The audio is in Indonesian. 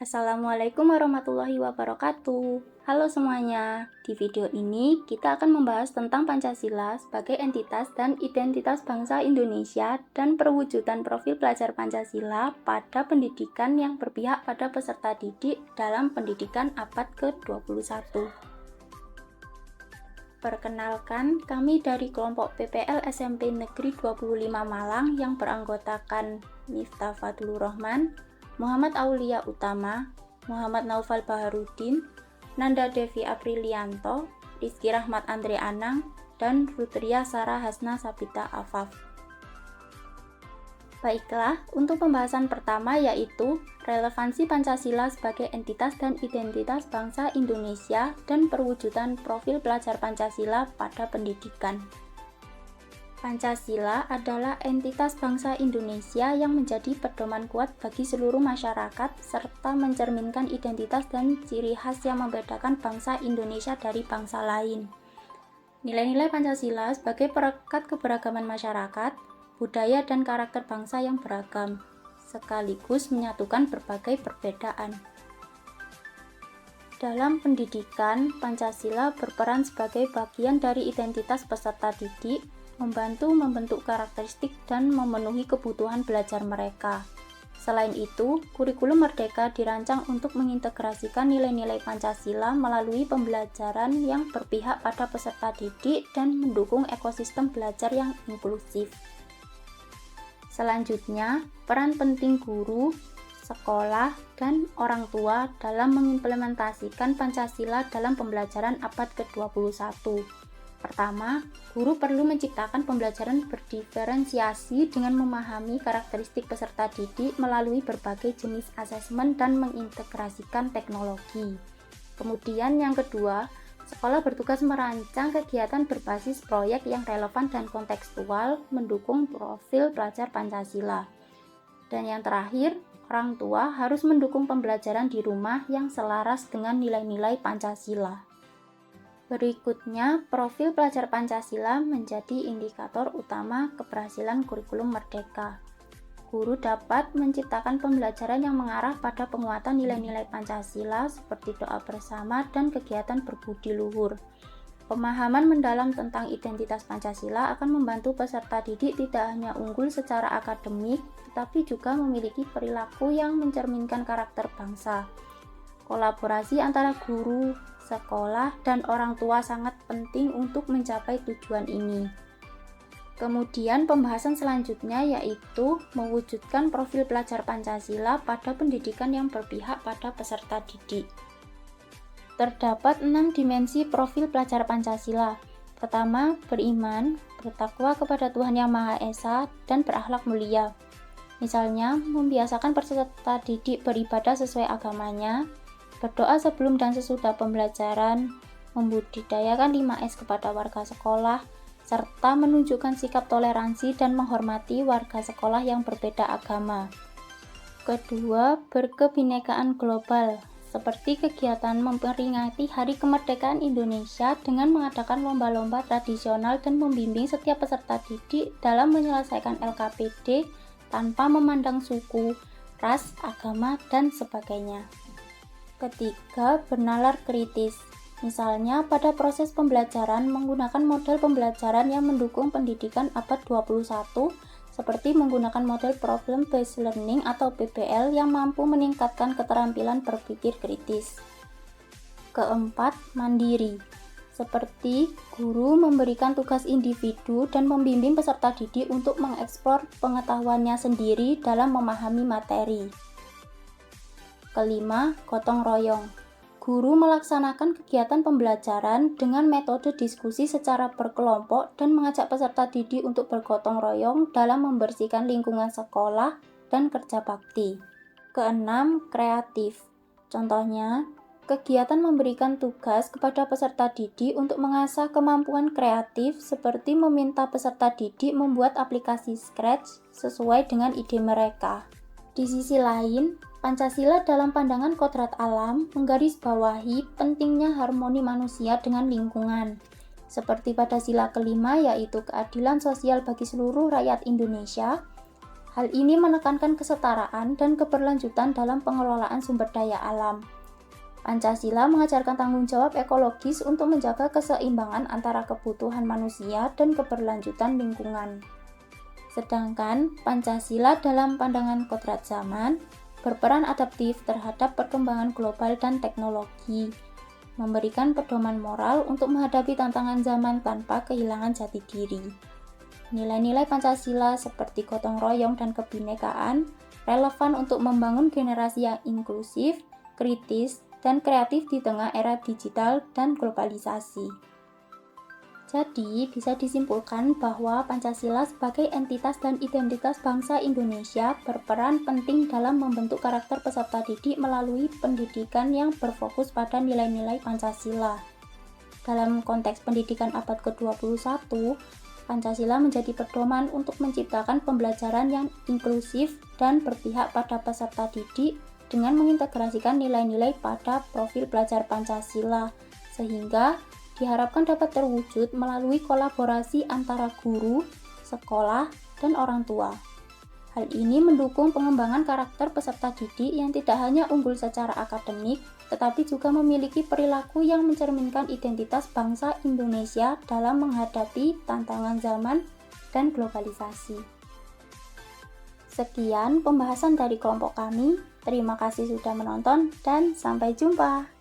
Assalamualaikum warahmatullahi wabarakatuh. Halo semuanya, di video ini kita akan membahas tentang Pancasila sebagai entitas dan identitas bangsa Indonesia dan perwujudan profil pelajar Pancasila pada pendidikan yang berpihak pada peserta didik dalam pendidikan abad ke-21. Perkenalkan, kami dari kelompok PPL SMP Negeri 25 Malang yang beranggotakan Miftah Fadlur Rahman, Muhammad Aulia Utama, Muhammad Naufal Baharudin, Nanda Devi Aprilianto, Rizky Rahmat Andre Anang, dan Rutria Sarah Hasna Sabita Afaf. Baiklah, untuk pembahasan pertama yaitu relevansi Pancasila sebagai entitas dan identitas bangsa Indonesia dan perwujudan profil pelajar Pancasila pada pendidikan. Pancasila adalah entitas bangsa Indonesia yang menjadi pedoman kuat bagi seluruh masyarakat serta mencerminkan identitas dan ciri khas yang membedakan bangsa Indonesia dari bangsa lain. Nilai-nilai Pancasila sebagai perekat keberagaman masyarakat, budaya dan karakter bangsa yang beragam, sekaligus menyatukan berbagai perbedaan. Dalam pendidikan, Pancasila berperan sebagai bagian dari identitas peserta didik, membantu membentuk karakteristik dan memenuhi kebutuhan belajar mereka. Selain itu, kurikulum Merdeka dirancang untuk mengintegrasikan nilai-nilai Pancasila melalui pembelajaran yang berpihak pada peserta didik dan mendukung ekosistem belajar yang inklusif. Selanjutnya, peran penting guru, sekolah, dan orang tua dalam mengimplementasikan Pancasila dalam pembelajaran abad ke-21. Pertama, guru perlu menciptakan pembelajaran berdiferensiasi dengan memahami karakteristik peserta didik melalui berbagai jenis asesmen dan mengintegrasikan teknologi. Kemudian yang kedua, sekolah bertugas merancang kegiatan berbasis proyek yang relevan dan kontekstual mendukung profil pelajar Pancasila. Dan yang terakhir, orang tua harus mendukung pembelajaran di rumah yang selaras dengan nilai-nilai Pancasila. Berikutnya, profil pelajar Pancasila menjadi indikator utama keberhasilan kurikulum Merdeka. Guru dapat menciptakan pembelajaran yang mengarah pada penguatan nilai-nilai Pancasila seperti doa bersama dan kegiatan berbudi luhur. Pemahaman mendalam tentang identitas Pancasila akan membantu peserta didik tidak hanya unggul secara akademik, tetapi juga memiliki perilaku yang mencerminkan karakter bangsa. Kolaborasi antara guru, sekolah, dan orang tua sangat penting untuk mencapai tujuan ini. Kemudian pembahasan selanjutnya yaitu mewujudkan profil pelajar Pancasila pada pendidikan yang berpihak pada peserta didik. Terdapat 6 dimensi profil pelajar Pancasila. Pertama, beriman, bertakwa kepada Tuhan Yang Maha Esa, dan berakhlak mulia. Misalnya, membiasakan peserta didik beribadah sesuai agamanya, berdoa sebelum dan sesudah pembelajaran, membudidayakan 5S kepada warga sekolah, serta menunjukkan sikap toleransi dan menghormati warga sekolah yang berbeda agama. Kedua, berkebinekaan global, seperti kegiatan memperingati Hari Kemerdekaan Indonesia dengan mengadakan lomba-lomba tradisional dan membimbing setiap peserta didik dalam menyelesaikan LKPD tanpa memandang suku, ras, agama, dan sebagainya. Ketiga, bernalar kritis. Misalnya, pada proses pembelajaran menggunakan model pembelajaran yang mendukung pendidikan abad 21, seperti menggunakan model Problem Based Learning atau PBL yang mampu meningkatkan keterampilan berpikir kritis. Keempat, mandiri. Seperti guru memberikan tugas individu dan membimbing peserta didik untuk mengeksplor pengetahuannya sendiri dalam memahami materi. Kelima, gotong royong. Guru melaksanakan kegiatan pembelajaran dengan metode diskusi secara berkelompok dan mengajak peserta didik untuk bergotong royong dalam membersihkan lingkungan sekolah dan kerja bakti. Keenam, kreatif. Contohnya, kegiatan memberikan tugas kepada peserta didik untuk mengasah kemampuan kreatif seperti meminta peserta didik membuat aplikasi Scratch sesuai dengan ide mereka. Di sisi lain, Pancasila dalam pandangan kodrat alam menggarisbawahi pentingnya harmoni manusia dengan lingkungan. Seperti pada sila kelima yaitu keadilan sosial bagi seluruh rakyat Indonesia, Hal ini menekankan kesetaraan dan keberlanjutan dalam pengelolaan sumber daya alam. Pancasila mengajarkan tanggung jawab ekologis untuk menjaga keseimbangan antara kebutuhan manusia dan keberlanjutan lingkungan. Sedangkan Pancasila dalam pandangan kodrat zaman berperan adaptif terhadap perkembangan global dan teknologi, memberikan pedoman moral untuk menghadapi tantangan zaman tanpa kehilangan jati diri. Nilai-nilai Pancasila seperti gotong royong dan kebinekaan relevan untuk membangun generasi yang inklusif, kritis, dan kreatif di tengah era digital dan globalisasi. Jadi, bisa disimpulkan bahwa Pancasila sebagai entitas dan identitas bangsa Indonesia berperan penting dalam membentuk karakter peserta didik melalui pendidikan yang berfokus pada nilai-nilai Pancasila. Dalam konteks pendidikan abad ke-21, Pancasila menjadi pedoman untuk menciptakan pembelajaran yang inklusif dan berpihak pada peserta didik dengan mengintegrasikan nilai-nilai pada profil belajar Pancasila, sehingga diharapkan dapat terwujud melalui kolaborasi antara guru, sekolah, dan orang tua. Hal ini mendukung pengembangan karakter peserta didik yang tidak hanya unggul secara akademik, tetapi juga memiliki perilaku yang mencerminkan identitas bangsa Indonesia dalam menghadapi tantangan zaman dan globalisasi. Sekian pembahasan dari kelompok kami. Terima kasih sudah menonton dan sampai jumpa.